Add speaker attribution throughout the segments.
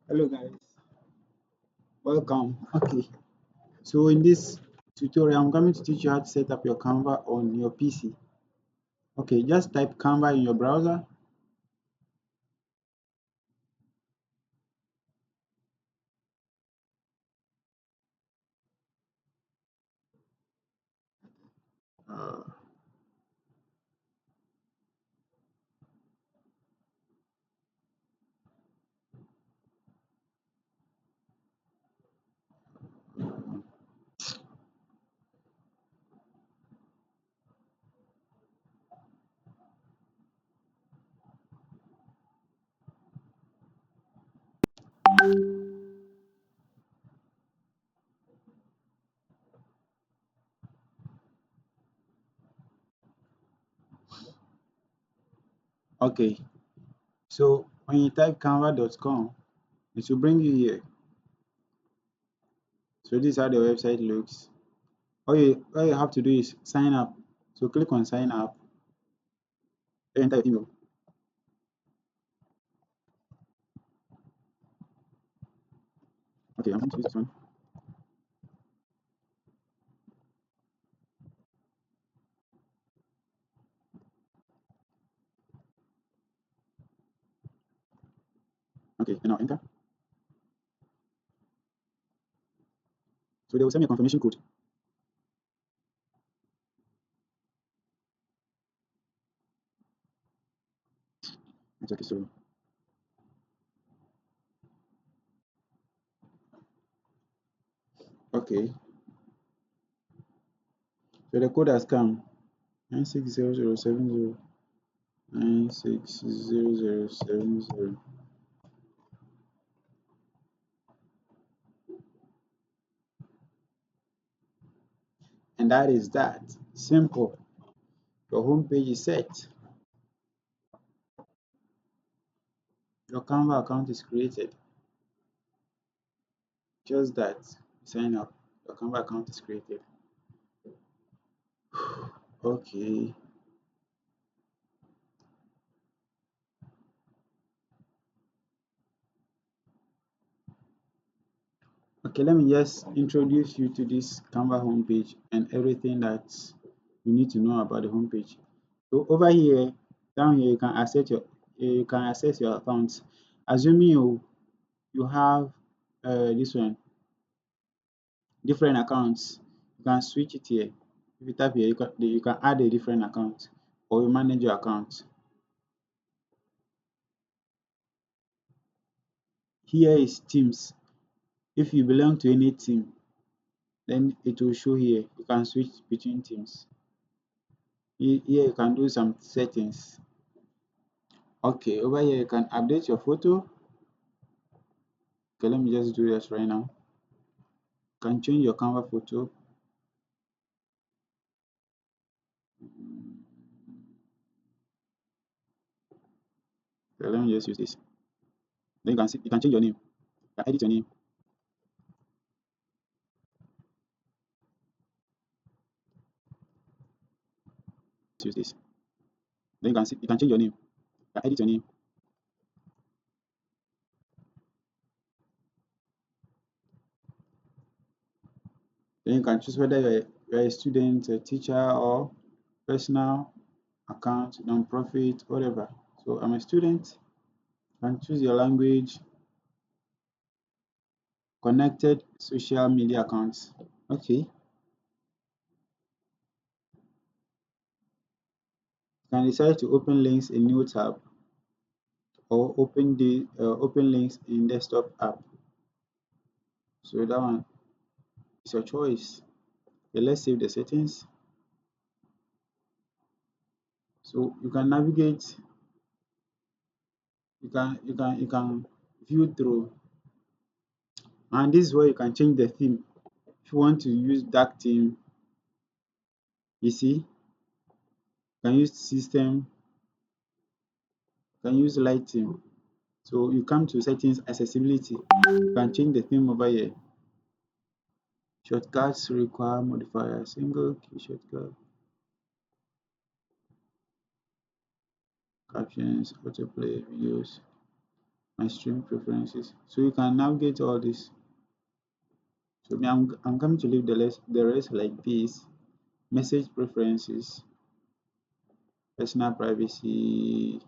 Speaker 1: Hello guys, welcome. Okay, so in this tutorial, I'm going to teach you how to set up your Canva on your PC. Okay, just type Canva in your browser. Uh, okay, so when you type canva.com, it will bring you here. So this is how the website looks. All you have to do is sign up. So click on sign up, enter your email. Okay, I'm going to use this one. Okay, and now enter. So they will send me a confirmation code. Okay, so okay, so the code has come 960070. 960070. And that is that. Simple. Your home page is set. Your Canva account is created. Just that. Sign up. Your Canva account is created. Okay. Okay, let me just introduce you to this Canva homepage and everything that you need to know about the homepage. So over here, down here, you can access your accounts. Assuming you have this one, different accounts, you can switch it here. If you tap here, you can add a different account or you manage your account. Here is teams. If you belong to any team, then it will show here. You can switch between teams. Here you can do some settings. Okay, over here you can update your photo. Okay, let me just do this right now. You can change your Canva photo. Okay, let me just use this. Then you can change your name. You can edit your name. Use this. Then you can change your name. You can edit your name. Then you can choose whether you're a student, a teacher, or personal account, non-profit, whatever. So I'm a student. You can choose your language, connected social media accounts. Okay. You can decide to open links in new tab or open links in desktop app. So that one is your choice. Okay, let's save the settings. So you can navigate, you can view through, and this is where you can change the theme. If you want to use dark theme, you see, you can use system, you can use light theme. So you come to settings, accessibility, you can change the theme over here. Shortcuts require modifier, single key shortcut, captions, autoplay, videos. my stream preferences. So you can navigate all this. So me, I'm coming to leave the rest like this. Message preferences, personal privacy,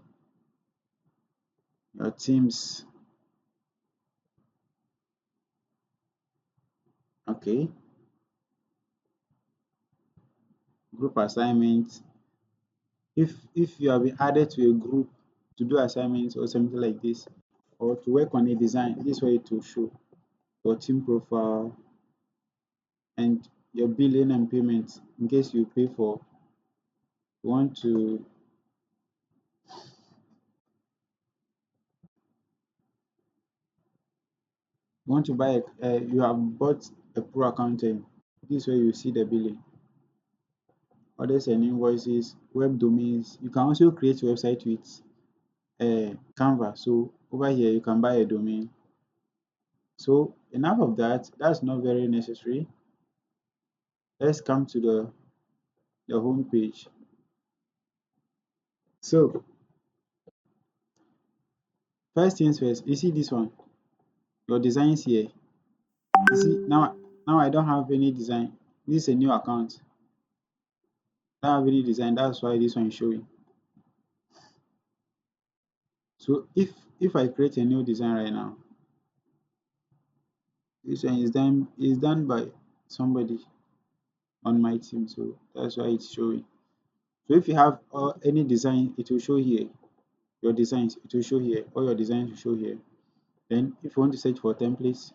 Speaker 1: your teams. Okay, group assignments. If you have been added to a group to do assignments or something like this, or to work on a design, this is where it will show your team profile and your billing and payments in case you pay for you want to buy you have bought a pro accountant. This is where you see the billing, orders and invoices, web domains. You can also create a website with Canva. So over here you can buy a domain. So enough of that. That's not very necessary. Let's come to the home page. So first things first, you see this one, your designs here. You see now I don't have any design. This is a new account. I don't have any design. That's why this one is showing. So if I create a new design right now, this one is done by somebody on my team. So that's why it's showing. So if you have any design, it will show here. Your designs, it will show here. All your designs will show here. Then if you want to search for templates,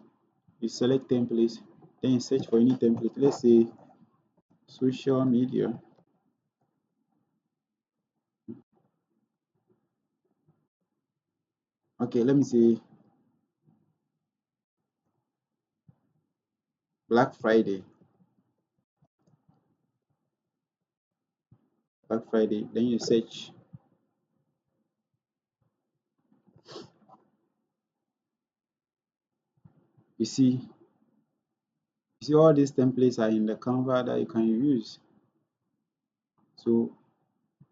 Speaker 1: you select templates, then you search for any template. Let's say social media. Okay, let me say Black Friday. Black Friday. Then you search. You see, all these templates are in the Canva that you can use. So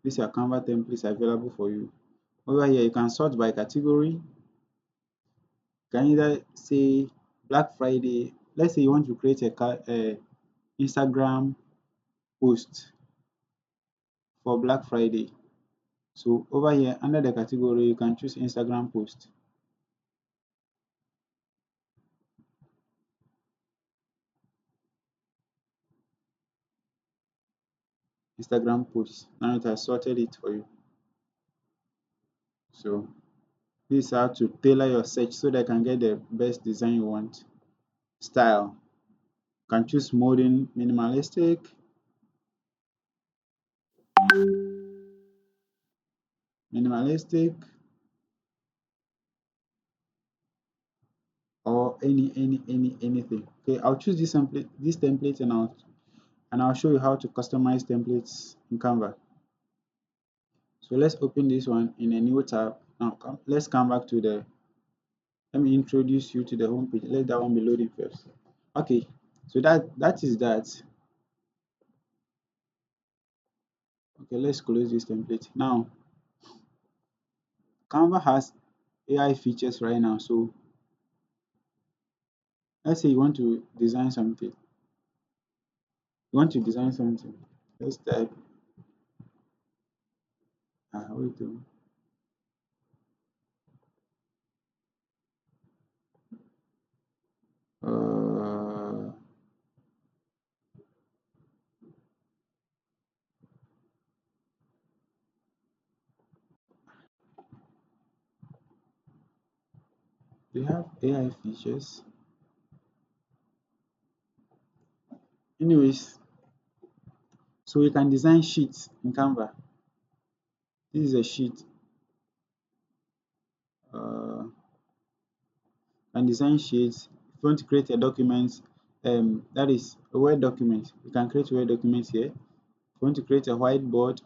Speaker 1: these are Canva templates available for you. Over here, you can sort by category. You can either say Black Friday. Let's say you want to create a Instagram post for Black Friday. So over here, under the category, you can choose Instagram post. Instagram post. Now it has sorted it for you. So this is how to tailor your search so that you can get the best design you want. Style. You can choose modern, minimalistic, or anything. Okay, I'll choose this template and I'll show you how to customize templates in Canva. So let's open this one in a new tab. Now let's come back to let me introduce you to the home page. Let that one be loading first. Okay, so that is that. Okay, let's close this template. Now Canva has AI features right now. So let's say you want to design something. Let's type wait uh we have AI features. Anyways, so we can design sheets in Canva. This is a sheet. Uh, and design sheets. If you want to create a document, that is a Word document, you can create Word documents here. If you want to create a whiteboard,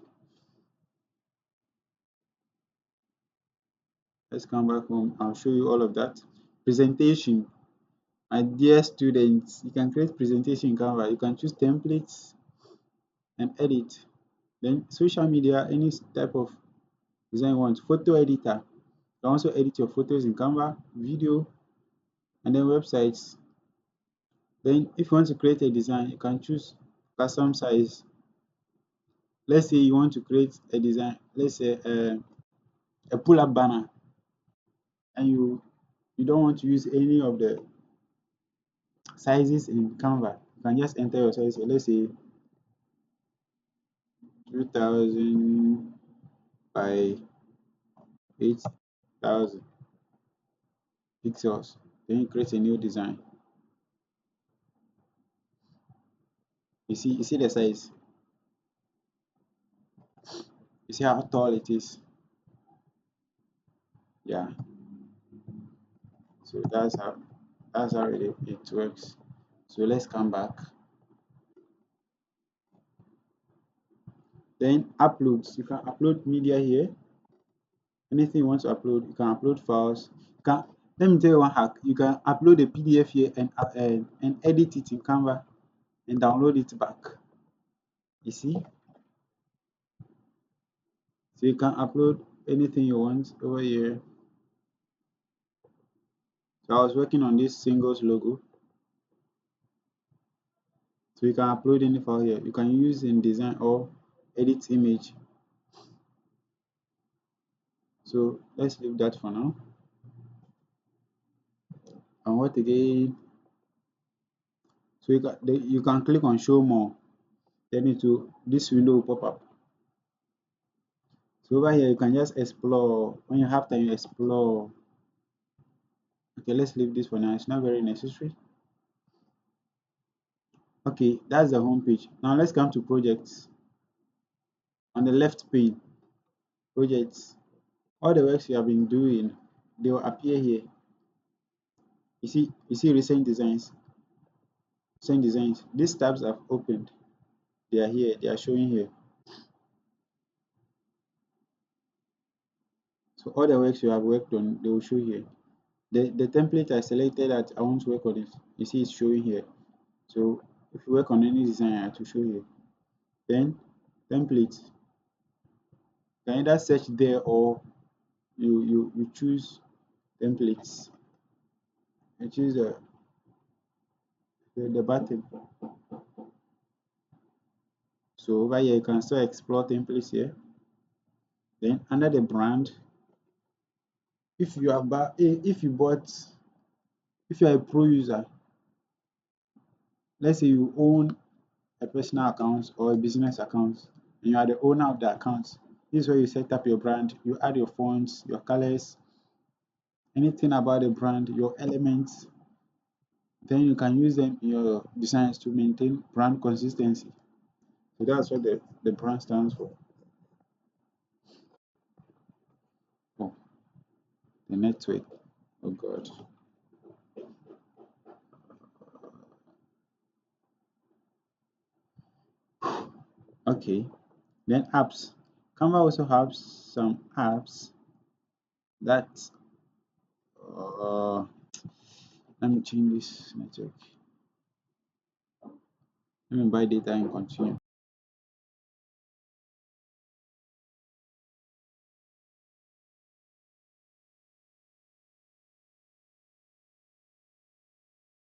Speaker 1: let's come back home. I'll show you all of that. Presentation. My dear students, you can create presentation in Canva. You can choose templates and edit. Then social media, any type of design you want. Photo editor. You can also edit your photos in Canva, video, and then websites. Then if you want to create a design, you can choose custom size. Let's say you want to create a design, let's say a pull-up banner, and you don't want to use any of the sizes in Canva. You can just enter your size. Let's say 2000 by 8000 pixels. Then you create a new design. You see the size. You see how tall it is. Yeah. So that's how it works. So let's come back. Then uploads. You can upload media here. Anything you want to upload, you can upload files. You can Let me tell you one hack. You can upload a PDF here and edit it in Canva and download it back. You see? So you can upload anything you want over here. So I was working on this singles logo. So you can upload any file here. You can use InDesign or edit image. So let's leave that for now. And what again? So you can click on show more. Then this window will pop up. So over here you can just explore. When you have time, you explore. Okay, let's leave this for now. It's not very necessary. Okay, that's the home page. Now let's come to projects. On the left pane, projects. All the works you have been doing, they will appear here. You see recent designs. Recent designs. These tabs have opened. They are here. They are showing here. So all the works you have worked on, they will show here. The template I selected that I want to work on it, you see it's showing here. So if you work on any design, I have to show here. Then templates. You can either search there or you choose templates. You choose the button. So over here you can still explore templates here. Then under the brand, if you have if you bought if you are a pro user, let's say you own a personal account or a business account and you are the owner of the account, this is where you set up your brand. You add your fonts, your colors, anything about the brand, your elements. Then you can use them in your designs to maintain brand consistency. So that's what the brand stands for. Oh, the network. Oh God. Okay. Then apps. Canva also has some apps that let me change this network. Let me buy data and continue.